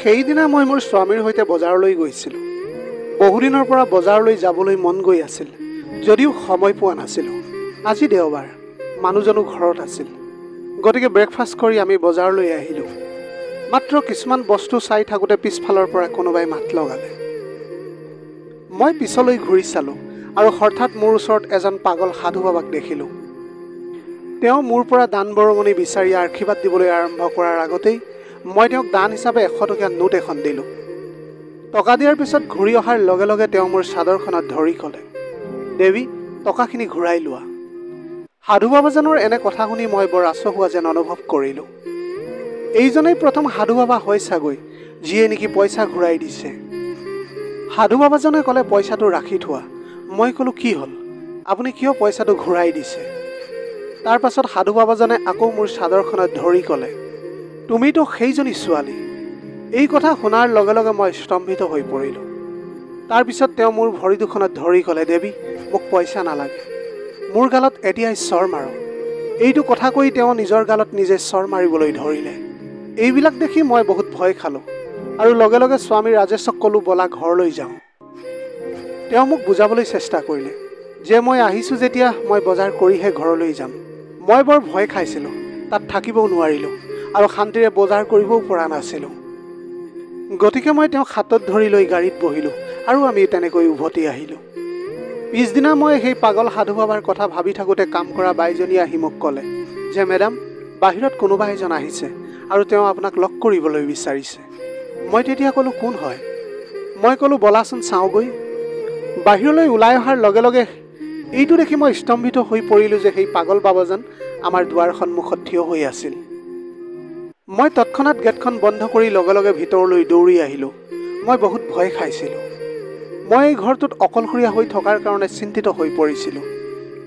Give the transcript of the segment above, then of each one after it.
সেইদিনা মই মোৰ স্বামীৰ সৈতে বজাৰলৈ গৈছিলোঁ। বহুদিনৰ পৰা বজাৰলৈ যাবলৈ মন গৈ আছিল, যদিও সময় পোৱা নাছিলোঁ। আজি দেওবাৰ, মানুহজনো ঘৰত আছিল। গতিকে ব্ৰেকফাষ্ট কৰি আমি বজাৰলৈ আহিলোঁ। মাত্ৰ কিছুমান বস্তু চাই থাকোঁতে পিছফালৰ পৰা কোনোবাই মাত লগালে। মই পিছলৈ ঘূৰি চালোঁ আৰু হঠাৎ মোৰ ওচৰত এজন পাগল সাধু বাবাক দেখিলোঁ। তেওঁ মোৰ পৰা দান বৰঙণি বিচাৰি আশীৰ্বাদ দিবলৈ আৰম্ভ কৰাৰ আগতেই মই তেওঁক দান হিচাপে 100 টকীয়া নোট এখন দিলোঁ। টকা দিয়াৰ পিছত ঘূৰি অহাৰ লগে লগে তেওঁ মোৰ চাদৰখনত ধৰি ক'লে, দেৱী, টকাখিনি ঘূৰাই লোৱা। সাধু বাবাজনৰ এনে কথা শুনি মই বৰ আচহুৱা যেন অনুভৱ কৰিলোঁ। এইজনেই প্ৰথম সাধু বাবা হয় চাগৈ, যিয়ে নেকি পইচা ঘূৰাই দিছে। সাধু বাবাজনে ক'লে, পইচাটো ৰাখি থোৱা। মই ক'লোঁ, কি হ'ল, আপুনি কিয় পইচাটো ঘূৰাই দিছে? তাৰ পাছত সাধু বাবাজনে আকৌ মোৰ চাদৰখনত ধৰি ক'লে, তুমিতো সেইজনী ছোৱালী। এই কথা শুনাৰ লগে লগে মই স্তম্ভিত হৈ পৰিলোঁ। তাৰপিছত তেওঁ মোৰ ভৰি দুখনত ধৰি ক'লে, দেৱী, মোক পইচা নালাগে, মোৰ গালত এতিয়াই চৰ মাৰক। এইটো কথা কৈ তেওঁ নিজৰ গালত নিজে চৰ মাৰিবলৈ ধৰিলে। এইবিলাক দেখি মই বহুত ভয় খালোঁ আৰু লগে লগে স্বামী ৰাজেশক ক'লোঁ, ব'লা ঘৰলৈ যাওঁ। তেওঁ মোক বুজাবলৈ চেষ্টা কৰিলে যে মই আহিছোঁ যেতিয়া মই বজাৰ কৰিহে ঘৰলৈ যাম। মই বৰ ভয় খাইছিলোঁ, তাত থাকিবও নোৱাৰিলোঁ আৰু শান্তিৰে বজাৰ কৰিবও পৰা নাছিলোঁ। গতিকে মই তেওঁক হাতত ধৰি লৈ গাড়ীত বহিলোঁ আৰু আমি তেনেকৈ উভতি আহিলোঁ। পিছদিনা মই সেই পাগল সাধু বাবাৰ কথা ভাবি থাকোঁতে কাম কৰা বাইজনীয়ে আহি মোক ক'লে যে, মেডাম, বাহিৰত কোনোবা এজন আহিছে আৰু তেওঁ আপোনাক লগ কৰিবলৈ বিচাৰিছে। মই তেতিয়া ক'লোঁ, কোন হয়? মই ক'লোঁ, বলাচোন চাওঁগৈ। বাহিৰলৈ ওলাই অহাৰ লগে লগে এইটো দেখি মই স্তম্ভিত হৈ পৰিলোঁ যে সেই পাগল বাবাজন আমাৰ দুৱাৰ সন্মুখত থিয় হৈ আছিল। মই তৎক্ষণাত গেটখন বন্ধ কৰি লগে লগে ভিতৰলৈ দৌৰি আহিলোঁ। মই বহুত ভয় খাইছিলোঁ। মই এই ঘৰটোত অকলশৰীয়া হৈ থকাৰ কাৰণে চিন্তিত হৈ পৰিছিলোঁ।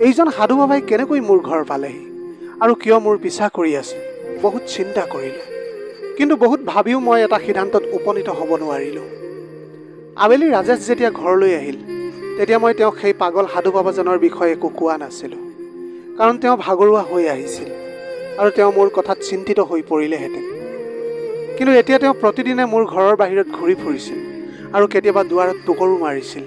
এইজন সাধু বাবাই কেনেকৈ মোৰ ঘৰ পালেহি আৰু কিয় মোৰ পিছা কৰি আছে, বহুত চিন্তা কৰিলোঁ। কিন্তু বহুত ভাবিও মই এটা সিদ্ধান্তত উপনীত হ'ব নোৱাৰিলোঁ। আবেলি ৰাজেশ যেতিয়া ঘৰলৈ আহিল, তেতিয়া মই তেওঁক সেই পাগল সাধু বাবাজনৰ বিষয়ে একো কোৱা নাছিলোঁ, কাৰণ তেওঁ ভাগৰুৱা হৈ আহিছিল আৰু তেওঁ মোৰ কথাত চিন্তিত হৈ পৰিলেহেঁতেন। কিন্তু এতিয়া তেওঁ প্ৰতিদিনে মোৰ ঘৰৰ বাহিৰত ঘূৰি ফুৰিছিল আৰু কেতিয়াবা দুৱাৰত টোকৰো মাৰিছিল।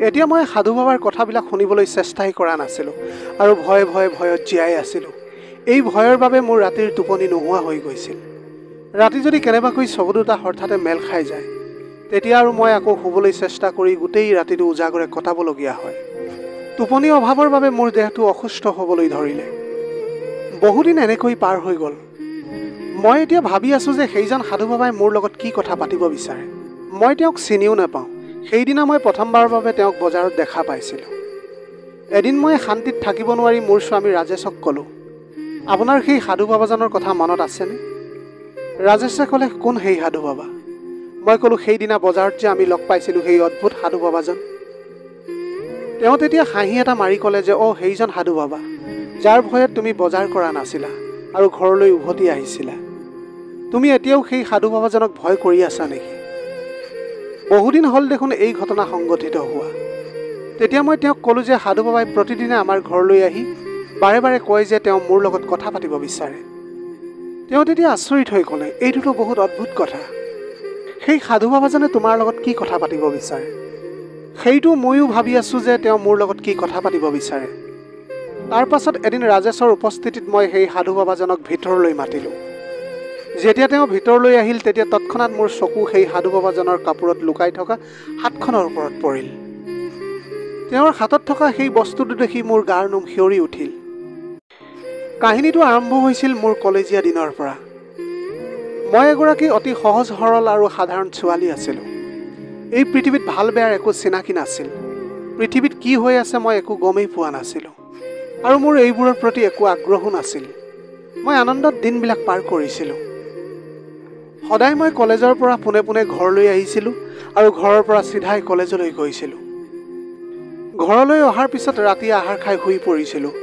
এতিয়া মই সাধু বাবাৰ কথাবিলাক শুনিবলৈ চেষ্টাই কৰা নাছিলোঁ আৰু ভয়ত জীয়াই আছিলোঁ। এই ভয়ৰ বাবে মোৰ ৰাতিৰ টোপনি নোহোৱা হৈ গৈছিল। ৰাতি যদি কেনেবাকৈ চকু দুটা হঠাতে মেল খাই যায়, তেতিয়া আৰু মই আকৌ শুবলৈ চেষ্টা কৰি গোটেই ৰাতিটো উজাগৰে কটাবলগীয়া হয়। টোপনি অভাৱৰ বাবে মোৰ দেহটো অসুস্থ হ'বলৈ ধৰিলে। বহুদিন এনেকৈ পাৰ হৈ গ'ল। মই এতিয়া ভাবি আছোঁ যে সেইজন সাধু বাবাই মোৰ লগত কি কথা পাতিব বিচাৰে। মই তেওঁক চিনিও নাপাওঁ। সেইদিনা মই প্ৰথমবাৰৰ বাবে তেওঁক বজাৰত দেখা পাইছিলোঁ। এদিন মই শান্তিত থাকিব নোৱাৰি মোৰ স্বামী ৰাজেশক ক'লোঁ, আপোনাৰ সেই সাধু বাবাজনৰ কথা মনত আছেনে? ৰাজেশে ক'লে, কোন সেই সাধু বাবা? মই ক'লোঁ, সেইদিনা বজাৰত যে আমি লগ পাইছিলোঁ সেই অদ্ভুত সাধু বাবাজন। তেওঁ তেতিয়া হাঁহি এটা মাৰি ক'লে যে, সেইজন সাধু বাবা, যাৰ ভয়ত তুমি বজাৰ কৰা নাছিলা আৰু ঘৰলৈ উভতি আহিছিলা। তুমি এতিয়াও সেই সাধু বাবাজনক ভয় কৰি আছা নেকি? বহুদিন হ'ল দেখোন এই ঘটনা সংঘটিত হোৱা। তেতিয়া মই তেওঁক ক'লোঁ যে সাধু বাবাই প্ৰতিদিনে আমাৰ ঘৰলৈ আহি বাৰে বাৰে কয় যে তেওঁ মোৰ লগত কথা পাতিব বিচাৰে। তেওঁ তেতিয়া আচৰিত হৈ ক'লে, এইটোতো বহুত অদ্ভুত কথা। সেই সাধু বাবাজনে তোমাৰ লগত কি কথা পাতিব বিচাৰে? সেইটো ময়ো ভাবি আছোঁ যে তেওঁ মোৰ লগত কি কথা পাতিব বিচাৰে। তাৰ পাছত এদিন ৰাজেশৰ উপস্থিতিত মই সেই সাধু বাবাজনক ভিতৰলৈ মাতিলোঁ। যেতিয়া তেওঁ ভিতৰলৈ আহিল, তেতিয়া তৎক্ষণাত মোৰ চকু সেই সাধু বাবাজনৰ কাপোৰত লুকাই থকা হাতখনৰ ওপৰত পৰিল। তেওঁৰ হাতত থকা সেই বস্তুটো দেখি মোৰ গাৰ নোম শিয়ৰি উঠিল। কাহিনীটো আৰম্ভ হৈছিল মোৰ কলেজীয়া দিনৰ পৰা। মই এগৰাকী অতি সহজ সৰল আৰু সাধাৰণ ছোৱালী আছিলোঁ। এই পৃথিৱীত ভাল বেয়াৰ একো চিনাকি নাছিল। পৃথিৱীত কি হৈ আছে মই একো গমেই পোৱা নাছিলোঁ আৰু মোৰ এইবোৰৰ প্ৰতি একো আগ্ৰহো নাছিল। মই আনন্দত দিনবিলাক পাৰ কৰিছিলোঁ। সদায় মই কলেজৰ পৰা পোনে পোনে ঘৰলৈ আহিছিলোঁ আৰু ঘৰৰ পৰা চিধাই কলেজলৈ গৈছিলোঁ। ঘৰলৈ অহাৰ পিছত ৰাতি আহাৰ খাই শুই পৰিছিলোঁ।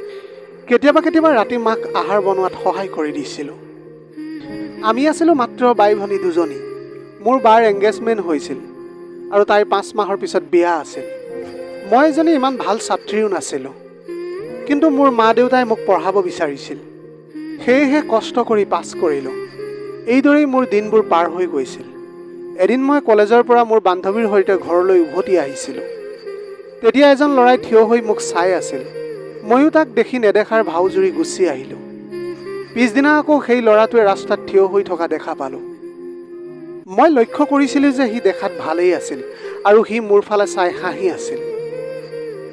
কেতিয়াবা ৰাতি মাক আহাৰ বনোৱাত সহায় কৰি দিছিলোঁ। আমি আছিলোঁ মাত্ৰ বাই ভনী দুজনী। মোৰ বাৰ এংগেজমেণ্ট হৈছিল আৰু তাইৰ 5 মাহৰ পিছত বিয়া আছিল। মই এজনী ইমান ভাল ছাত্ৰীও নাছিলোঁ, কিন্তু মোৰ মা দেউতাই মোক পঢ়াব বিচাৰিছিল। সেয়েহে কষ্ট কৰি পাছ কৰিলোঁ। এইদৰেই মোৰ দিনবোৰ পাৰ হৈ গৈছিল। এদিন মই কলেজৰ পৰা মোৰ বান্ধৱীৰ সৈতে ঘৰলৈ উভতি আহিছিলোঁ। তেতিয়া এজন ল'ৰাই থিয় হৈ মোক চাই আছিল। ময়ো তাক দেখি নেদেখাৰ ভাও জুৰি গুচি আহিলোঁ। পিছদিনা আকৌ সেই ল'ৰাটোৱে ৰাস্তাত থিয় হৈ থকা দেখা পালোঁ। মই লক্ষ্য কৰিছিলোঁ যে সি দেখাত ভালেই আছিল আৰু সি মোৰ ফালে চাই হাঁহি আছিল।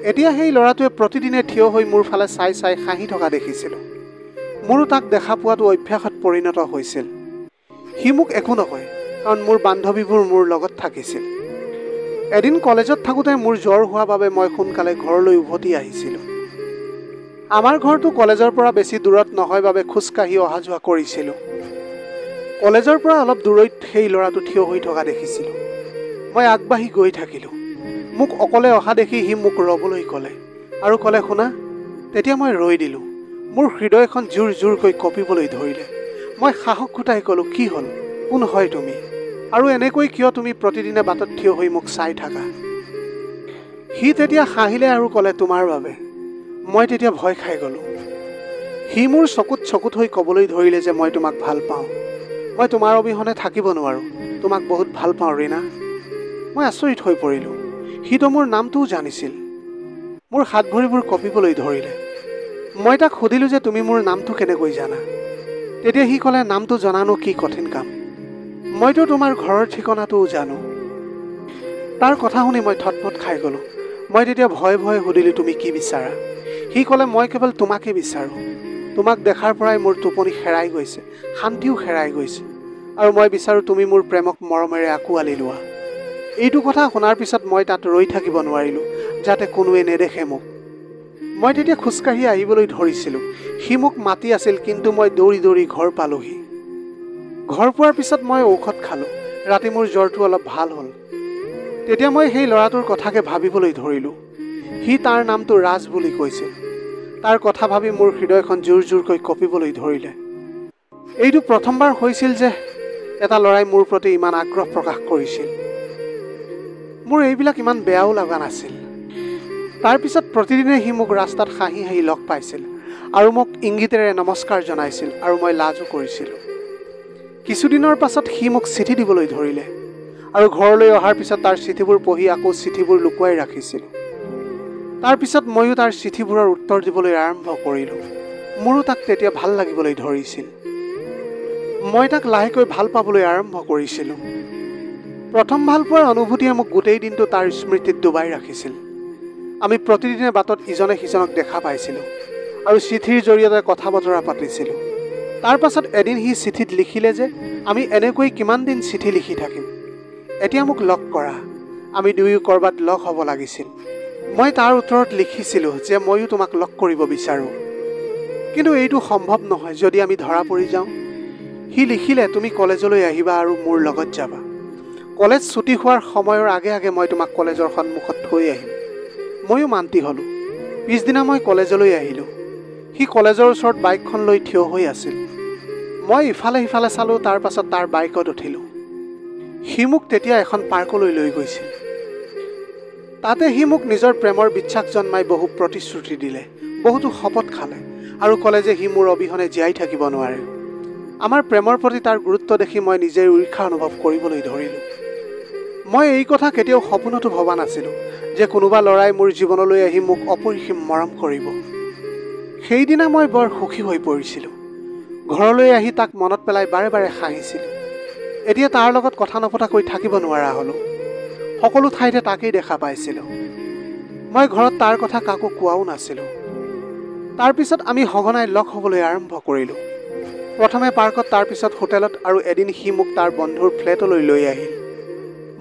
এতিয়া সেই ল'ৰাটোৱে প্ৰতিদিনে থিয় হৈ মোৰ ফালে চাই চাই হাঁহি থকা দেখিছিলোঁ। মোৰো তাক দেখা পোৱাটো অভ্যাসত পৰিণত হৈছিল। সি মোক একো নকয়, কাৰণ মোৰ বান্ধৱীবোৰ মোৰ লগত থাকিছিল। এদিন কলেজত থাকোঁতে মোৰ জ্বৰ হোৱা বাবে মই সোনকালে ঘৰলৈ উভতি আহিছিলোঁ। আমাৰ ঘৰটো কলেজৰ পৰা বেছি দূৰত নহয় বাবে খোজকাঢ়ি অহা যোৱা কৰিছিলোঁ। কলেজৰ পৰা অলপ দূৰৈত সেই ল'ৰাটো থিয় হৈ থকা দেখিছিলোঁ। মই আগবাঢ়ি গৈ থাকিলোঁ। মোক অকলে অহা দেখি সি মোক ৰ'বলৈ ক'লে আৰু ক'লে, শুনা। তেতিয়া মই ৰৈ দিলোঁ। মোৰ হৃদয়খন জোৰ জোৰকৈ কঁপিবলৈ ধৰিলে। মই সাহস গোটাই ক'লোঁ, কি হ'ল? কোন হয় তুমি? আৰু এনেকৈ কিয় তুমি প্ৰতিদিনে বাটত থিয় হৈ মোক চাই থাকা? সি তেতিয়া হাঁহিলে আৰু ক'লে, তোমাৰ বাবে। মই তেতিয়া ভয় খাই গ'লোঁ। সি মোৰ চকুত হৈ ক'বলৈ ধৰিলে যে মই তোমাক ভাল পাওঁ। মই তোমাৰ অবিহনে থাকিব নোৱাৰোঁ। তোমাক বহুত ভাল পাওঁ ৰীনা। মই আচৰিত হৈ পৰিলোঁ। সিতো মোৰ নামটোও জানিছিল। মোৰ হাত ভৰিবোৰ কঁপিবলৈ ধৰিলে। মই তাক সুধিলোঁ যে তুমি মোৰ নামটো কেনেকৈ জানা? তেতিয়া সি ক'লে, নামটো জনানো কি কঠিন কাম। মইতো তোমাৰ ঘৰৰ ঠিকনাটোও জানো। তাৰ কথা শুনি মই থতমত খাই গ'লোঁ। মই তেতিয়া ভয়ে ভয়ে সুধিলোঁ, তুমি কি বিচাৰা? সি ক'লে, মই কেৱল তোমাকে বিচাৰোঁ। তোমাক দেখাৰ পৰাই মোৰ টোপনি হেৰাই গৈছে, শান্তিও হেৰাই গৈছে। আৰু মই বিচাৰোঁ তুমি মোৰ প্ৰেমক মৰমেৰে আঁকোৱালি লোৱা। এইটো কথা শুনাৰ পিছত মই তাত ৰৈ থাকিব নোৱাৰিলোঁ, যাতে কোনোৱে নেদেখে মোক। মই তেতিয়া খোজকাঢ়ি আহিবলৈ ধৰিছিলোঁ। সি মোক মাতি আছিল, কিন্তু মই দৌৰি দৌৰি ঘৰ পালোহি। ঘৰ পোৱাৰ পিছত মই ঔষধ খালোঁ। ৰাতি মোৰ জ্বৰটো অলপ ভাল হ'ল। তেতিয়া মই সেই ল'ৰাটোৰ কথাকে ভাবিবলৈ ধৰিলোঁ। সি তাৰ নামটো ৰাজ বুলি কৈছিল। তাৰ কথা ভাবি মোৰ হৃদয়খন জোৰ জোৰকৈ কঁপিবলৈ ধৰিলে। এইটো প্ৰথমবাৰ হৈছিল যে এটা ল'ৰাই মোৰ প্ৰতি ইমান আগ্ৰহ প্ৰকাশ কৰিছিল। মোৰ এইবিলাক ইমান বেয়াও লগা নাছিল। তাৰপিছত প্ৰতিদিনে সি মোক ৰাস্তাত হাঁহি হাঁহি লগ পাইছিল আৰু মোক ইংগিতেৰে নমস্কাৰ জনাইছিল আৰু মই লাজো কৰিছিলোঁ। কিছুদিনৰ পাছত সি মোক চিঠি দিবলৈ ধৰিলে আৰু ঘৰলৈ অহাৰ পিছত তাৰ চিঠিবোৰ পঢ়ি আকৌ চিঠিবোৰ লুকুৱাই ৰাখিছিলোঁ। তাৰপিছত ময়ো তাৰ চিঠিবোৰৰ উত্তৰ দিবলৈ আৰম্ভ কৰিলোঁ। মোৰো তাক তেতিয়া ভাল লাগিবলৈ ধৰিছিল। মই তাক লাহেকৈ ভাল পাবলৈ আৰম্ভ কৰিছিলোঁ। প্ৰথম ভাল পোৱাৰ অনুভূতিয়ে মোক গোটেই দিনটো তাৰ স্মৃতিত ডুবাই ৰাখিছিল। আমি প্ৰতিদিনে বাটত ইজনে সিজনক দেখা পাইছিলোঁ আৰু চিঠিৰ জৰিয়তে কথা বতৰা পাতিছিলোঁ। তাৰ পাছত এদিন সি চিঠিত লিখিলে যে আমি এনেকৈ কিমান দিন চিঠি লিখি থাকিম। এতিয়া মোক লগ কৰা, আমি দুয়ো ক'ৰবাত লগ হ'ব লাগিছিল। মই তাৰ উত্তৰত লিখিছিলোঁ যে ময়ো তোমাক লগ কৰিব বিচাৰোঁ, কিন্তু এইটো সম্ভৱ নহয় যদি আমি ধৰা পৰি যাওঁ। সি লিখিলে, তুমি কলেজলৈ আহিবা আৰু মোৰ লগত যাবা। কলেজ ছুটি হোৱাৰ সময়ৰ আগে আগে মই তোমাক কলেজৰ সন্মুখত থৈ আহিম। ময়ো মান্তি হ'লোঁ। পিছদিনা মই কলেজলৈ আহিলোঁ। সি কলেজৰ ওচৰত বাইকখন লৈ থিয় হৈ আছিল। মই ইফালে সিফালে চালোঁ, তাৰ পাছত তাৰ বাইকত উঠিলোঁ। সি মোক তেতিয়া এখন পাৰ্কলৈ লৈ গৈছিল। তাতে সি মোক নিজৰ প্ৰেমৰ বিশ্বাস জন্মাই বহু প্ৰতিশ্ৰুতি দিলে, বহুতো শপত খালে আৰু ক'লে যে সি মোৰ অবিহনে জীয়াই থাকিব নোৱাৰে। আমাৰ প্ৰেমৰ প্ৰতি তাৰ গুৰুত্ব দেখি মই নিজেই ঈৰ্ষা অনুভৱ কৰিবলৈ ধৰিলোঁ। মই এই কথা কেতিয়াও সপোনতো ভবা নাছিলোঁ যে কোনোবা ল'ৰাই মোৰ জীৱনলৈ আহি মোক অপৰিসীম মৰম কৰিব। সেইদিনা মই বৰ সুখী হৈ পৰিছিলোঁ। ঘৰলৈ আহি তাক মনত পেলাই বাৰে বাৰে হাঁহিছিলোঁ। এতিয়া তাৰ লগত কথা নপতাকৈ থাকিব নোৱাৰা হ'লোঁ। সকলো ঠাইতে তাকেই দেখা পাইছিলোঁ। মই ঘৰত তাৰ কথা কাকো কোৱাও নাছিলোঁ। তাৰপিছত আমি সঘনাই লগ হ'বলৈ আৰম্ভ কৰিলোঁ। প্ৰথমে পাৰ্কত, তাৰপিছত হোটেলত আৰু এদিন সি মোক তাৰ বন্ধুৰ ফ্লেটলৈ লৈ আহিল।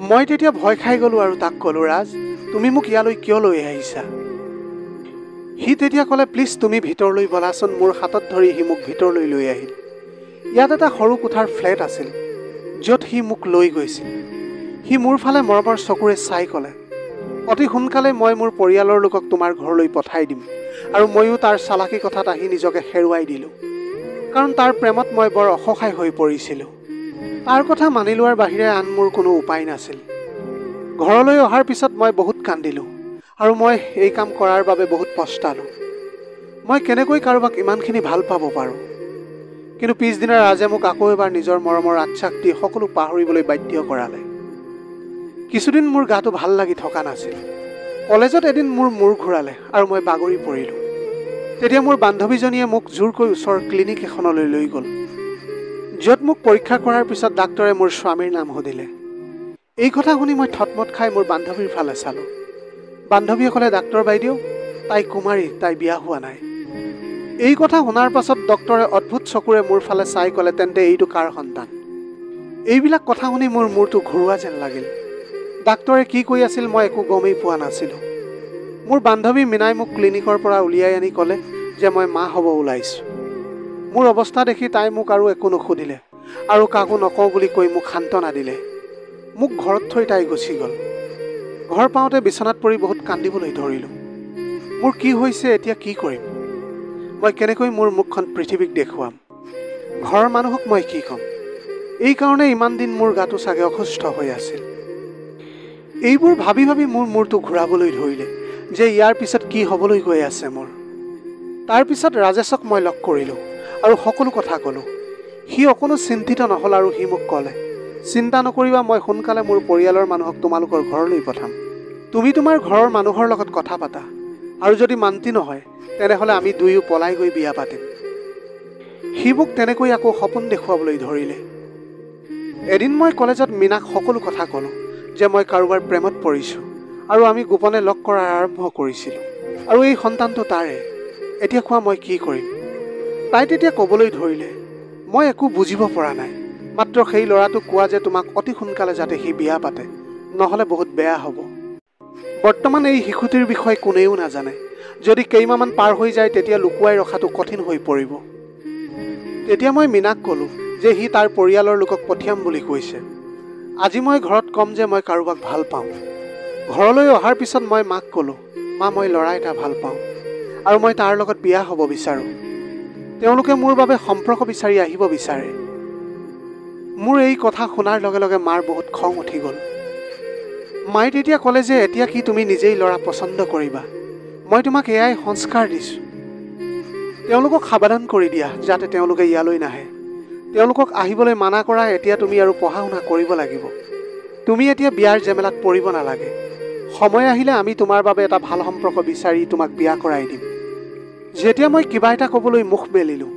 মই তেতিয়া ভয় খাই গ'লোঁ আৰু তাক ক'লোঁ, ৰাজ, তুমি মোক ইয়ালৈ কিয় লৈ আহিছা? সি তেতিয়া ক'লে, প্লিজ তুমি ভিতৰলৈ ব'লাচোন। মোৰ হাতত ধৰি সি মোক ভিতৰলৈ লৈ আহিল। ইয়াত এটা সৰু কোঠাৰ ফ্লেট আছিল য'ত সি মোক লৈ গৈছিল। সি মোৰ ফালে মৰমৰ চকুৰে চাই ক'লে, অতি সোনকালে মই মোৰ পৰিয়ালৰ লোকক তোমাৰ ঘৰলৈ পঠাই দিম। আৰু ময়ো তাৰ চালাকি কথাত আহি নিজকে হেৰুৱাই দিলোঁ, কাৰণ তাৰ প্ৰেমত মই বৰ অসহায় হৈ পৰিছিলোঁ। তাৰ কথা মানি লোৱাৰ বাহিৰে আন মোৰ কোনো উপায় নাছিল। ঘৰলৈ অহাৰ পিছত মই বহুত কান্দিলোঁ আৰু মই এই কাম কৰাৰ বাবে বহুত পস্তালোঁ। মই কেনেকৈ কাৰোবাক ইমানখিনি ভাল পাব পাৰোঁ? কিন্তু পিছদিনা ৰাজে মোক আকৌ এবাৰ নিজৰ মৰমৰ আশ্বাস দি সকলো পাহৰিবলৈ বাধ্য কৰালে। কিছুদিন মোৰ গাটো ভাল লাগি থকা নাছিল। কলেজত এদিন মোৰ মূৰ ঘূৰালে আৰু মই বাগৰি পৰিলোঁ। তেতিয়া মোৰ বান্ধৱীজনীয়ে মোক জোৰকৈ ওচৰৰ ক্লিনিক এখনলৈ লৈ গ'ল, য'ত মোক পৰীক্ষা কৰাৰ পিছত ডাক্তৰে মোৰ স্বামীৰ নাম সুধিলে। এই কথা শুনি মই থতমত খাই মোৰ বান্ধৱীৰ ফালে চালোঁ। বান্ধৱীয়ে ক'লে, ডাক্তৰ বাইদেউ, তাই কুমাৰী, তাই বিয়া হোৱা নাই। এই কথা শুনাৰ পাছত ডক্তৰে অদ্ভুত চকুৰে মোৰ ফালে চাই ক'লে, তেন্তে এইটো কাৰ সন্তান? এইবিলাক কথা শুনি মোৰ মূৰটো ঘূৰোৱা যেন লাগিল। ডাক্তৰে কি কৈ আছিল মই একো গমেই পোৱা নাছিলোঁ। মোৰ বান্ধৱী মীনাই মোক ক্লিনিকৰ পৰা উলিয়াই আনি ক'লে যে মই মা হ'ব ওলাইছোঁ। মোৰ অৱস্থা দেখি তাই মোক আৰু একো নুসুধিলে আৰু কাকো নকওঁ বুলি কৈ মোক সান্তনা দিলে। মোক ঘৰত থৈ তাই গুচি গ'ল। ঘৰ পাওঁতে বিচনাত পৰি বহুত কান্দিবলৈ ধৰিলোঁ। মোৰ কি হৈছে, এতিয়া কি কৰিম? মই কেনেকৈ মোৰ মুখখন পৃথিৱীক দেখুৱাম? ঘৰৰ মানুহক মই কি ক'ম? এই কাৰণে ইমান দিন মোৰ গাটো চাগে অসুস্থ হৈ আছিল। এইবোৰ ভাবি ভাবি মোৰ মূৰটো ঘূৰাবলৈ ধৰিলে যে ইয়াৰ পিছত কি হ'বলৈ গৈ আছে মোৰ। তাৰ পিছত ৰাজেশক মই লগ কৰিলোঁ আৰু সকলো কথা ক'লোঁ। সি অকণো চিন্তিত নহ'ল আৰু সি মোক ক'লে, চিন্তা নকৰিবা, মই সোনকালে মোৰ পৰিয়ালৰ মানুহক তোমালোকৰ ঘৰলৈ পঠাম। তুমি তোমাৰ ঘৰৰ মানুহৰ লগত কথা পাতা, আৰু যদি মান্তি নহয় তেনেহ'লে আমি দুয়ো পলাই গৈ বিয়া পাতিম। সি মোক তেনেকৈ আকৌ সপোন দেখুৱাবলৈ ধৰিলে। এদিন মই কলেজত মীনাক সকলো কথা ক'লোঁ যে মই কাৰোবাৰ প্ৰেমত পৰিছোঁ আৰু আমি গোপনে লগ কৰা আৰম্ভ কৰিছিলোঁ আৰু এই সন্তানটো তাৰে। এতিয়া কোৱা মই কি কৰিম? তাই তেতিয়া ক'বলৈ ধৰিলে, মই একো বুজিব পৰা নাই, মাত্ৰ সেই ল'ৰাটোক কোৱা যে তোমাক অতি সোনকালে যাতে সি বিয়া পাতে, নহ'লে বহুত বেয়া হ'ব। বৰ্তমান এই শিশুটিৰ বিষয়ে কোনেও নাজানে। যদি কেইমাহমান পাৰ হৈ যায় তেতিয়া লুকুৱাই ৰখাটো কঠিন হৈ পৰিব। তেতিয়া মই মীনাক ক'লোঁ যে সি তাৰ পৰিয়ালৰ লোকক পঠিয়াম বুলি কৈছে। আজি মই ঘৰত ক'ম যে মই কাৰোবাক ভাল পাওঁ। ঘৰলৈ অহাৰ পিছত মই মাক ক'লোঁ, মা, মই ল'ৰা এটা ভাল পাওঁ আৰু মই তাৰ লগত বিয়া হ'ব বিচাৰোঁ। তেওঁলোকে মোৰ বাবে সম্পৰ্ক বিচাৰি আহিব বিচাৰে। মোৰ এই কথা শুনাৰ লগে লগে মাৰ বহুত খং উঠি গ'ল। মায়ে তেতিয়া ক'লে যে এতিয়া কি তুমি নিজেই ল'ৰা পচন্দ কৰিবা? মই তোমাক এয়াই সংস্কাৰ দিছোঁ। তেওঁলোকক সাৱধান কৰি দিয়া যাতে তেওঁলোকে ইয়ালৈ নাহে। তেওঁলোকক আহিবলৈ মানা কৰা। এতিয়া তুমি আৰু পঢ়া শুনা কৰিব লাগিব। তুমি এতিয়া বিয়াৰ জেমেলাত পৰিব নালাগে। সময় আহিলে আমি তোমাৰ বাবে এটা ভাল সম্পৰ্ক বিচাৰি তোমাক বিয়া কৰাই দিম। যেতিয়া মই কিবা এটা ক'বলৈ মুখ মেলিলোঁ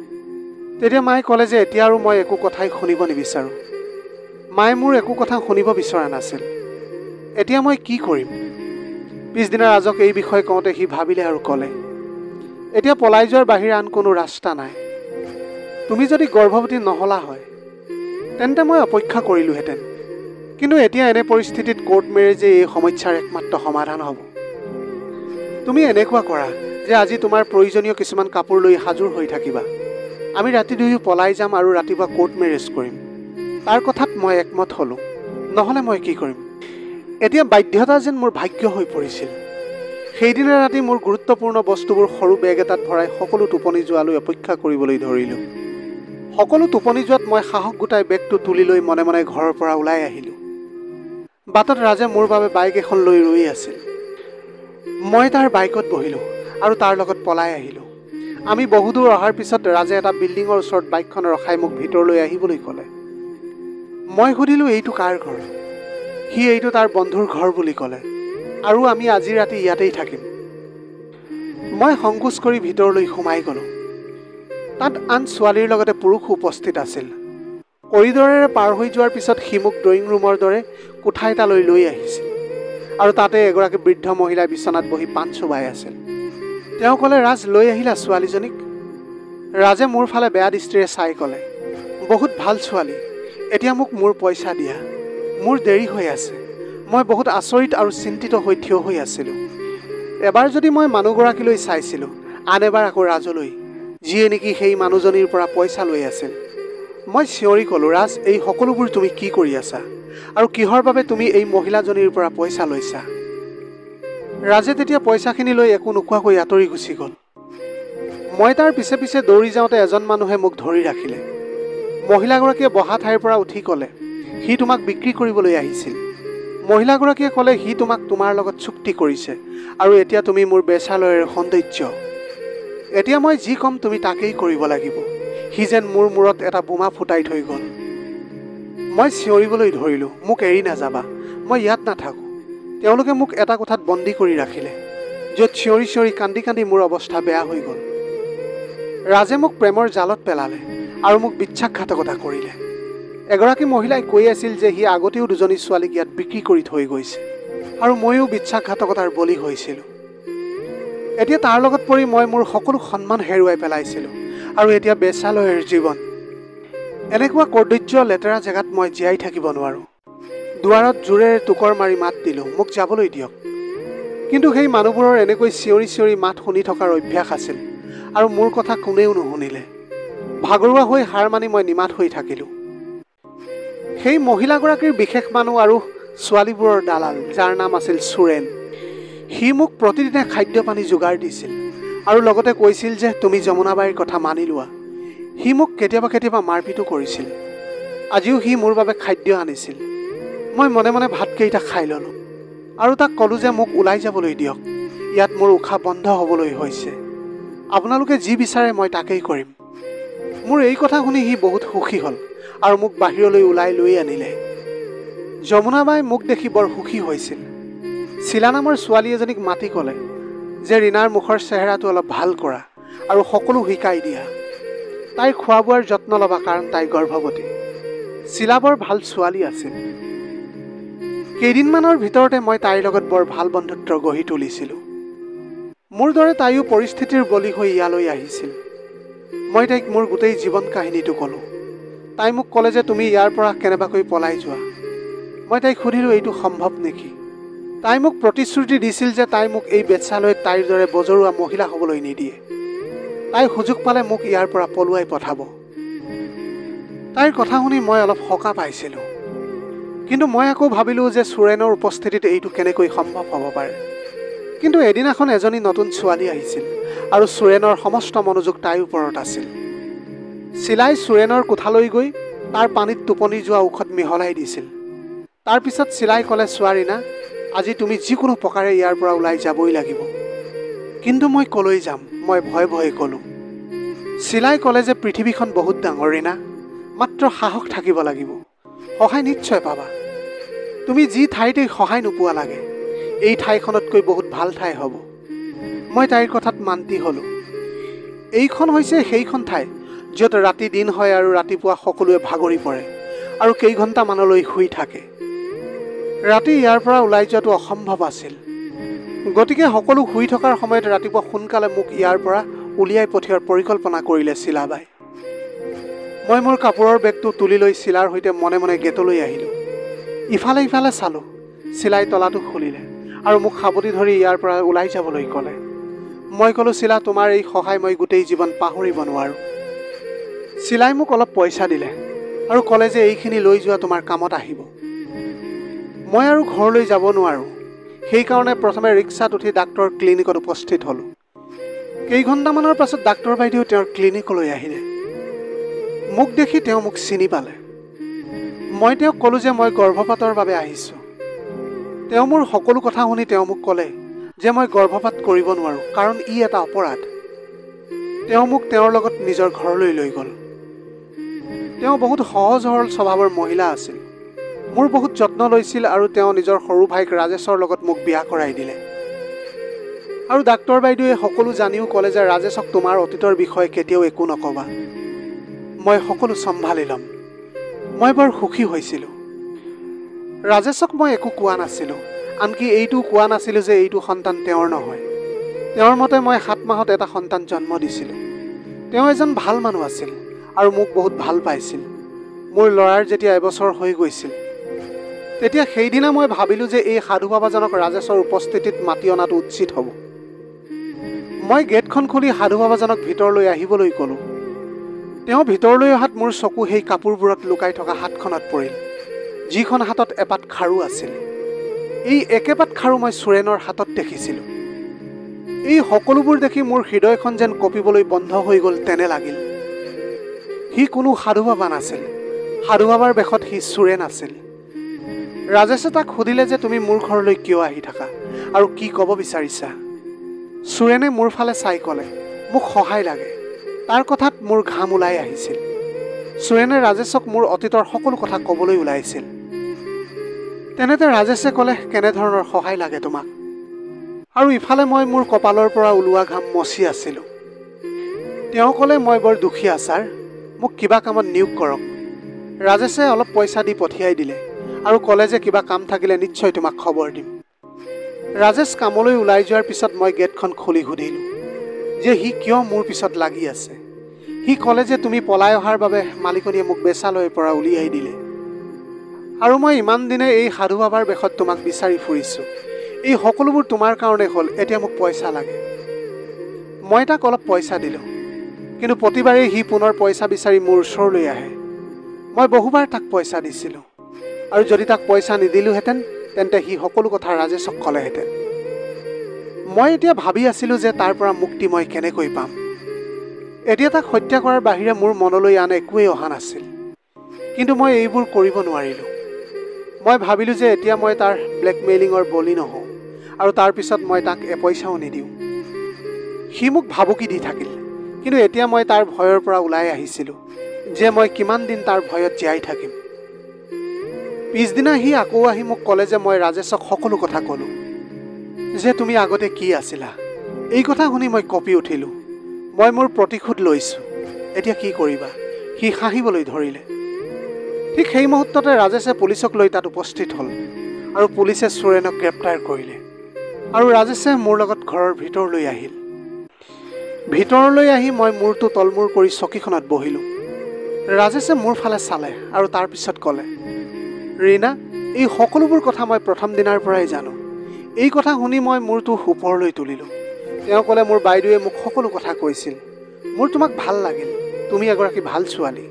তেতিয়া মায়ে ক'লে যে এতিয়া আৰু মই একো কথাই শুনিব নিবিচাৰোঁ। মায়ে মোৰ একো কথা শুনিব বিচৰা নাছিল। এতিয়া মই কি কৰিম? পিছদিনা ৰাজক এই বিষয়ে কওঁতে সি ভাবিলে আৰু ক'লে, এতিয়া পলাই যোৱাৰ বাহিৰে আন কোনো ৰাস্তা নাই। তুমি যদি গৰ্ভৱতী নহলা হয় তেন্তে মই অপেক্ষা কৰিলোহেঁতেন, কিন্তু এতিয়া এনে পৰিস্থিতিত কোৰ্ট মেৰেজে এই সমস্যাৰ একমাত্ৰ সমাধান হ'ব। তুমি এনেকুৱা কৰা যে আজি তোমাৰ প্ৰয়োজনীয় কিছুমান কাপোৰ লৈ সাজুৰ হৈ থাকিবা। আমি ৰাতি দুয়ো পলাই যাম আৰু ৰাতিপুৱা কোৰ্ট মেৰেজ কৰিম। তাৰ কথাত মই একমত হ'লোঁ। নহ'লে মই কি কৰিম? এতিয়া বাধ্যতা যেন মোৰ ভাগ্য হৈ পৰিছিল। সেইদিনা ৰাতি মোৰ গুৰুত্বপূৰ্ণ বস্তুবোৰ সৰু বেগ এটাত ভৰাই সকলো টোপনি যোৱালৈ অপেক্ষা কৰিবলৈ ধৰিলোঁ। সকলো টোপনি যোৱাত মই সাহস গোটাই বেগটো তুলি লৈ মনে মনে ঘৰৰ পৰা ওলাই আহিলোঁ। বাটত ৰাজে মোৰ বাবে বাইক এখন লৈ ৰৈ আছিল। মই তাৰ বাইকত বহিলোঁ আৰু তাৰ লগত পলাই আহিলোঁ। আমি বহুদূৰ অহাৰ পিছত ৰাজে এটা বিল্ডিঙৰ ওচৰত বাইকখন ৰখাই মোক ভিতৰলৈ আহিবলৈ ক'লে। মই সুধিলোঁ, এইটো কাৰ ঘৰ? সি এইটো তাৰ বন্ধুৰ ঘৰ বুলি ক'লে আৰু আমি আজি ৰাতি ইয়াতেই থাকিম। মই সংকোচ কৰি ভিতৰলৈ সোমাই গ'লোঁ। তাত আন ছোৱালীৰ লগতে পুৰুষ উপস্থিত আছিল। কৰিডৰেৰে পাৰ হৈ যোৱাৰ পিছত সি মোক ড্ৰয়িং ৰুমৰ দৰে কোঠা এটালৈ লৈ আহিছিল আৰু তাতে এগৰাকী বৃদ্ধ মহিলাই বিচনাত বহি পাণ চুবাই আছিল। তেওঁ ক'লে, ৰাজ, লৈ আহিলা ছোৱালীজনীক? ৰাজে মোৰ ফালে বেয়া দৃষ্টিৰে চাই ক'লে, বহুত ভাল ছোৱালী, এতিয়া মোক মোৰ পইচা দিয়া। মোৰ দেৰি হৈ আছে। মই বহুত আচৰিত আৰু চিন্তিত হৈ থিয় হৈ আছিলোঁ। এবাৰ যদি মই মানুহগৰাকীলৈ চাইছিলোঁ, আন এবাৰ আকৌ ৰাজলৈ, যিয়ে নেকি সেই মানুহজনীৰ পৰা পইচা লৈ আছিল। মই চিঞৰি ক'লোঁ, ৰাজ, এই সকলোবোৰ তুমি কি কৰি আছা আৰু কিহৰ বাবে তুমি এই মহিলাজনীৰ পৰা পইচা লৈছা? ৰাজে তেতিয়া পইচাখিনি লৈ একো নোকোৱাকৈ আঁতৰি গুচি গ'ল। মই তাৰ পিছে পিছে দৌৰি যাওঁতে এজন মানুহে মোক ধৰি ৰাখিলে। মহিলাগৰাকীয়ে বহা ঠাইৰ পৰা উঠি ক'লে, সি তোমাক বিক্ৰী কৰিবলৈ আহিছিল। মহিলাগৰাকীয়ে ক'লে, সি তোমাক তোমাৰ লগত চুক্তি কৰিছে আৰু এতিয়া তুমি মোৰ বেচালয়ৰ সৌন্দৰ্য। এতিয়া মই যি ক'ম তুমি তাকেই কৰিব লাগিব। সি যেন মোৰ মূৰত এটা বোমা ফুটাই থৈ গ'ল। মই চিঞৰিবলৈ ধৰিলোঁ, মোক এৰি নাযাবা, মই ইয়াত নাথাকোঁ। তেওঁলোকে মোক এটা কোঠাত বন্দী কৰি ৰাখিলে, য'ত চিঞৰি চিঞৰি কান্দি কান্দি মোৰ অৱস্থা বেয়া হৈ গ'ল। ৰাজে মোক প্ৰেমৰ জালত পেলালে আৰু মোক বিশ্বাসঘাতকতা কৰিলে। এগৰাকী মহিলাই কৈ আছিল যে সি আগতেও দুজনী ছোৱালীক ইয়াত বিক্ৰী কৰি থৈ গৈছে আৰু ময়ো বিশ্বাসঘাতকতাৰ বলি হৈছিলোঁ। এতিয়া তাৰ লগত পৰি মই মোৰ সকলো সন্মান হেৰুৱাই পেলাইছিলোঁ আৰু এতিয়া বেশ্যালয়ৰ জীৱন। এনেকুৱা কৰ্দৰ্য লেতেৰা জেগাত মই জীয়াই থাকিব নোৱাৰোঁ। দুৱাৰত জোৰেৰে টোকৰ মাৰি মাত দিলোঁ, মোক যাবলৈ দিয়ক। কিন্তু সেই মানুহবোৰৰ এনেকৈ চিঞৰি চিঞৰি মাত শুনি থকাৰ অভ্যাস আছিল আৰু মোৰ কথা কোনেও নুশুনিলে। ভাগৰুৱা হৈ হাৰ মানি মই নিমাত হৈ থাকিলোঁ। সেই মহিলাগৰাকীৰ বিশেষ মানুহ আৰু ছোৱালীবোৰৰ দালাল, যাৰ নাম আছিল সুৰেন, সি মোক প্ৰতিদিনে খাদ্য পানী যোগাৰ দিছিল আৰু লগতে কৈছিল যে তুমি যমুনাবাইৰ কথা মানি লোৱা। সি মোক কেতিয়াবা কেতিয়াবা মাৰপিটো কৰিছিল। আজিও সি মোৰ বাবে খাদ্য আনিছিল। মই মনে মনে ভাতকেইটা খাই ল'লোঁ আৰু তাক ক'লোঁ যে মোক ওলাই যাবলৈ দিয়ক, ইয়াত মোৰ উশাহ বন্ধ হ'বলৈ হৈছে। আপোনালোকে যি বিচাৰে মই তাকেই কৰিম। মোৰ এই কথা শুনি সি বহুত সুখী হ'ল আৰু মোক বাহিৰলৈ ওলাই লৈ আনিলে। যমুনাবাই মোক দেখি বৰ সুখী হৈছিল। শিলা নামৰ ছোৱালী এজনীক মাতি ক'লে যে ৰীণাৰ মুখৰ চেহেৰাটো অলপ ভাল কৰা আৰু সকলো শিকাই দিয়া। তাইৰ খোৱা বোৱাৰ যত্ন ল'বা, কাৰণ তাই গৰ্ভৱতী। শিলা বৰ ভাল ছোৱালী আছিল। কেইদিনমানৰ ভিতৰতে মই তাইৰ লগত বৰ ভাল বন্ধুত্ব গঢ়ি তুলিছিলোঁ। মোৰ দৰে তাইও পৰিস্থিতিৰ বলি হৈ ইয়ালৈ আহিছিল। মই তাইক মোৰ গোটেই জীৱন কাহিনীটো ক'লোঁ। তাই মোক ক'লে যে তুমি ইয়াৰ পৰা কেনেবাকৈ পলাই যোৱা। মই তাইক সুধিলোঁ এইটো সম্ভৱ নেকি। তাই মোক প্ৰতিশ্ৰুতি দিছিল যে তাই মোক এই বেশ্যালয়ত তাইৰ দৰে বজৰুৱা মহিলা হ'বলৈ নিদিয়ে। তাই সুযোগ পালে মোক ইয়াৰ পৰা পলুৱাই পঠাব। তাইৰ কথা শুনি মই অলপ সকাহ পাইছিলোঁ, কিন্তু মই আকৌ ভাবিলোঁ যে সুৰেনৰ উপস্থিতিত এইটো কেনেকৈ সম্ভৱ হ'ব পাৰে। কিন্তু এদিনাখন এজনী নতুন ছোৱালী আহিছিল আৰু সুৰেনৰ সমস্ত মনোযোগ তাইৰ ওপৰত আছিল। শিলাই সুৰেনৰ কোঠালৈ গৈ তাৰ পানীত টোপনি যোৱা ঔষধ মিহলাই দিছিল। তাৰ পিছত শিলাই ক'লে, চোৱা ৰীণা, আজি তুমি যিকোনো প্ৰকাৰে ইয়াৰ পৰা ওলাই যাবই লাগিব। কিন্তু মই ক'লৈ যাম, মই ভয়ে ভয়ে ক'লোঁ। শিলাই ক'লে যে পৃথিৱীখন বহুত ডাঙৰ ৰীণা, মাত্ৰ সাহস থাকিব লাগিব, সহায় নিশ্চয় পাবা। তুমি যি ঠাইতেই সহায় নোপোৱা লাগে, এই ঠাইখনতকৈ বহুত ভাল ঠাই হ'ব। মই তাইৰ কথাত মান্তি হ'লোঁ। এইখন হৈছে সেইখন ঠাই য'ত ৰাতি দিন হয় আৰু ৰাতিপুৱা সকলোৱে ভাগৰি পৰে আৰু কেইঘণ্টামানলৈ শুই থাকে। ৰাতি ইয়াৰ পৰা ওলাই যোৱাটো অসম্ভৱ আছিল। গতিকে সকলো শুই থকাৰ সময়ত ৰাতিপুৱা সোনকালে মোক ইয়াৰ পৰা উলিয়াই পঠিওৱাৰ পৰিকল্পনা কৰিলে শিলাবাই। মই মোৰ কাপোৰৰ বেগটো তুলি লৈ শিলাৰ সৈতে মনে মনে গেটলৈ আহিলোঁ। ইফালে ইফালে চালোঁ। শিলাই তলাটো খুলিলে আৰু মোক সাবটি ধৰি ইয়াৰ পৰা ওলাই যাবলৈ ক'লে। মই ক'লোঁ, শিলা, তোমাৰ এই সহায় মই গোটেই জীৱন পাহৰিব নোৱাৰোঁ। শিলাই মোক অলপ পইচা দিলে আৰু ক'লে যে এইখিনি লৈ যোৱা তোমাৰ কামত আহিব। মই আৰু ঘৰলৈ যাব নোৱাৰোঁ। সেইকাৰণে প্ৰথমে ৰিক্সাত উঠি ডাক্তৰ ক্লিনিকত উপস্থিত হ'লোঁ। কেইঘণ্টামানৰ পাছত ডাক্তৰ বাইদেউ তেওঁৰ ক্লিনিকলৈ আহিলে। মোক দেখি তেওঁ মোক চিনি পালে। মই তেওঁক ক'লোঁ যে মই গৰ্ভপাতৰ বাবে আহিছোঁ। তেওঁ মোৰ সকলো কথা শুনি তেওঁ মোক ক'লে যে মই গৰ্ভপাত কৰিব নোৱাৰোঁ, কাৰণ ই এটা অপৰাধ। তেওঁ মোক তেওঁৰ লগত নিজৰ ঘৰলৈ লৈ গ'ল। তেওঁ বহুত সহজ সৰল স্বভাৱৰ মহিলা আছিল। মোৰ বহুত যত্ন লৈছিল আৰু তেওঁ নিজৰ সৰু ভাইক ৰাজেশৰ লগত মোক বিয়া কৰাই দিলে। আৰু ডাক্তৰ বাইদেৱে সকলো জানিও ক'লে যে ৰাজেশক তোমাৰ অতীতৰ বিষয়ে কেতিয়াও একো নক'বা, মই সকলো চম্ভালি ল'ম। মই বৰ সুখী হৈছিলোঁ। ৰাজেশক মই একো কোৱা নাছিলোঁ, আনকি এইটোও কোৱা নাছিলোঁ যে এইটো সন্তান তেওঁৰ নহয়। তেওঁৰ মতে মই 7 মাহত এটা সন্তান জন্ম দিছিলোঁ। তেওঁ এজন ভাল মানুহ আছিল আৰু মোক বহুত ভাল পাইছিল। মোৰ ল'ৰাৰ যেতিয়া এবছৰ হৈ গৈছিল, তেতিয়া সেইদিনা মই ভাবিলোঁ যে এই সাধু বাবাজনক ৰাজেশৰ উপস্থিতিত মাতি অনাটো উচিত হ'ব। মই গেটখন খুলি সাধু বাবাজনক ভিতৰলৈ আহিবলৈ ক'লোঁ। তেওঁ ভিতৰলৈ অহাত মোৰ চকু সেই কাপোৰবোৰত লুকাই থকা হাতখনত পৰিল, যিখন হাতত এপাত খাৰু আছিল। এই একেপাত খাৰু মই সুৰেনৰ হাতত দেখিছিলোঁ। এই সকলোবোৰ দেখি মোৰ হৃদয়খন যেন কঁপিবলৈ বন্ধ হৈ গ'ল তেনে লাগিল। সি কোনো সাধু বাবা নাছিল। সাধু বাবাৰ বেশত সি সুৰেন আছিল। ৰাজেশে তাক সুধিলে যে তুমি মোৰ ঘৰলৈ কিয় আহি থাকা আৰু কি ক'ব বিচাৰিছা। সুৰেনে মোৰ ফালে চাই ক'লে, মোক সহায় লাগে। তাৰ কথাত মোৰ ঘাম ওলাই আহিছিল। সুৰেনে ৰাজেশক মোৰ অতীতৰ সকলো কথা ক'বলৈ ওলাইছিল। তেনেতে ৰাজেশে ক'লে, কেনেধৰণৰ সহায় লাগে তোমাক? আৰু ইফালে মই মোৰ কপালৰ পৰা ওলোৱা ঘাম মচি আছিলোঁ। তেওঁ ক'লে, মই বৰ দুখীয়া ছাৰ, মোক কিবা কামত নিয়োগ কৰক। ৰাজেশে অলপ পইচা দি পঠিয়াই দিলে আৰু ক'লে যে কিবা কাম থাকিলে নিশ্চয় তোমাক খবৰ দিম। ৰাজেশ কামলৈ ওলাই যোৱাৰ পিছত মই গেটখন খুলি সুধিলোঁ যে সি কিয় মোৰ পিছত লাগি আছে। সি ক'লে যে তুমি পলাই অহাৰ বাবে মালিকনীয়ে মোক বেচালৈৰ পৰা উলিয়াই দিলে আৰু মই ইমান দিনে এই সাধু বাবাৰ বেশত তোমাক বিচাৰি ফুৰিছোঁ। এই সকলোবোৰ তোমাৰ কাৰণে হ'ল, এতিয়া মোক পইচা লাগে। মই তাক অলপ পইচা দিলোঁ, কিন্তু প্ৰতিবাৰেই সি পুনৰ পইচা বিচাৰি মোৰ ওচৰলৈ আহে। মই বহুবাৰ তাক পইচা দিছিলোঁ আৰু যদি তাক পইচা নিদিলোহেঁতেন তেন্তে সি সকলো কথা ৰাজেশক ক'লেহেঁতেন। মই এতিয়া ভাবি আছিলোঁ যে তাৰ পৰা মুক্তি মই কেনেকৈ পাম। এতিয়া তাক হত্যা কৰাৰ বাহিৰে মোৰ মনলৈ আন একোৱেই অহা নাছিল, কিন্তু মই এইবোৰ কৰিব নোৱাৰিলোঁ। মই ভাবিলোঁ যে এতিয়া মই তাৰ ব্লেকমেইলিঙৰ বলি নহওঁ আৰু তাৰ পিছত মই তাক এপইচাও নিদিওঁ। সি মোক ভাবুকি দি থাকিল, কিন্তু এতিয়া মই তাৰ ভয়ৰ পৰা ওলাই আহিছিলোঁ যে মই কিমান দিন তাৰ ভয়ত জীয়াই থাকিম। পিছদিনা সি আকৌ আহি মোক ক'লে যে মই ৰাজেশক সকলো কথা ক'লোঁ, যে তুমি আগতে কি আছিলা। এই কথা শুনি মই কঁপি উঠিলোঁ। মই মোৰ প্ৰতিশোধ লৈছোঁ, এতিয়া কি কৰিবা? সি হাঁহিবলৈ ধৰিলে। ঠিক সেই মুহূৰ্ততে ৰাজেশে পুলিচক লৈ তাত উপস্থিত হ'ল আৰু পুলিচে সুৰেনক গ্ৰেপ্তাৰ কৰিলে আৰু ৰাজেশে মোৰ লগত ঘৰৰ ভিতৰলৈ আহিল। ভিতৰলৈ আহি মই মূৰটো তলমূৰ কৰি চকীখনত বহিলোঁ। ৰাজেশে মোৰ ফালে চালে আৰু তাৰ পিছত ক'লে, ৰীনা, এই সকলোবোৰ কথা মই প্ৰথম দিনাৰ পৰাই জানো। এই কথা শুনি মই মূৰটো ওপৰলৈ তুলিলোঁ। তেওঁ ক'লে, মোৰ বাইদেৱে মোক সকলো কথা কৈছিল। মোৰ তোমাক ভাল লাগিল, তুমি এগৰাকী ভাল ছোৱালী।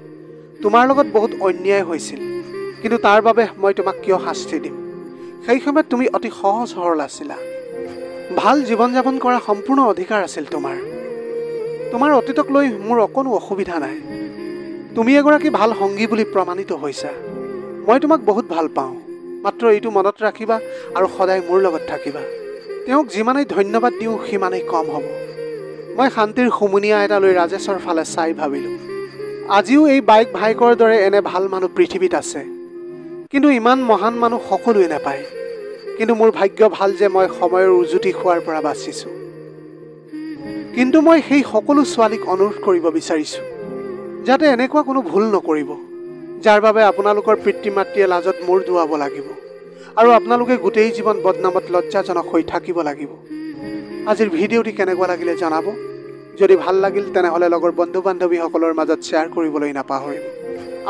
তোমাৰ লগত বহুত অন্যায় হৈছিল, কিন্তু তাৰ বাবে মই তোমাক কিয় শাস্তি দিম? সেই সময়ত তুমি অতি সহজ সৰল আছিলা। ভাল জীৱন যাপন কৰা সম্পূৰ্ণ অধিকাৰ আছিল তোমাৰ। তোমাৰ অতীতক লৈ মোৰ অকণো অসুবিধা নাই। তুমি এগৰাকী ভাল সংগী বুলি প্ৰমাণিত হৈছা। মই তোমাক বহুত ভাল পাওঁ, মাত্ৰ এইটো মনত ৰাখিবা আৰু সদায় মোৰ লগত থাকিবা। তেওঁক যিমানেই ধন্যবাদ দিওঁ সিমানেই কম হ'ব। মই শান্তিৰ হুমুনিয়া এটা লৈ ৰাজেশৰ ফালে চাই ভাবিলোঁ, আজিও এই বাইক ভাইকৰ দৰে এনে ভাল মানুহ পৃথিৱীত আছে, কিন্তু ইমান মহান মানুহ সকলোৱে নাপায়। কিন্তু মোৰ ভাগ্য ভাল যে মই সময়ৰ উজুতি খোৱাৰ পৰা বাচিছোঁ। কিন্তু মই সেই সকলো ছোৱালীক অনুৰোধ কৰিব বিচাৰিছোঁ যাতে এনেকুৱা কোনো ভুল নকৰিব, যাৰ বাবে আপোনালোকৰ পিতৃ মাতৃয়ে লাজত মূৰ দোৱাব লাগিব আৰু আপোনালোকে গোটেই জীৱন বদনামত লজ্জাজনক হৈ থাকিব লাগিব। আজিৰ ভিডিঅ'টি কেনেকুৱা লাগিলে জনাব। যদি ভাল লাগিল তেনেহ'লে লগৰ বন্ধু বান্ধৱীসকলৰ মাজত শ্বেয়াৰ কৰিবলৈ নাপাহৰিব।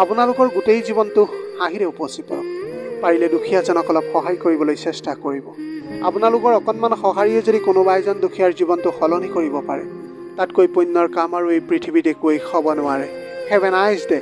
আপোনালোকৰ গোটেই জীৱনটো হাঁহিৰে উপচি পৰক। পাৰিলে দুখীয়াজনক অলপ সহায় কৰিবলৈ চেষ্টা কৰিব। আপোনালোকৰ অকণমান সঁহাৰিয়ে যদি কোনোবা এজন দুখীয়াৰ জীৱনটো সলনি কৰিব পাৰে, তাতকৈ পুণ্যৰ কাম আৰু এই পৃথিৱীত একোৱেই হ'ব নোৱাৰে। Have a nice day.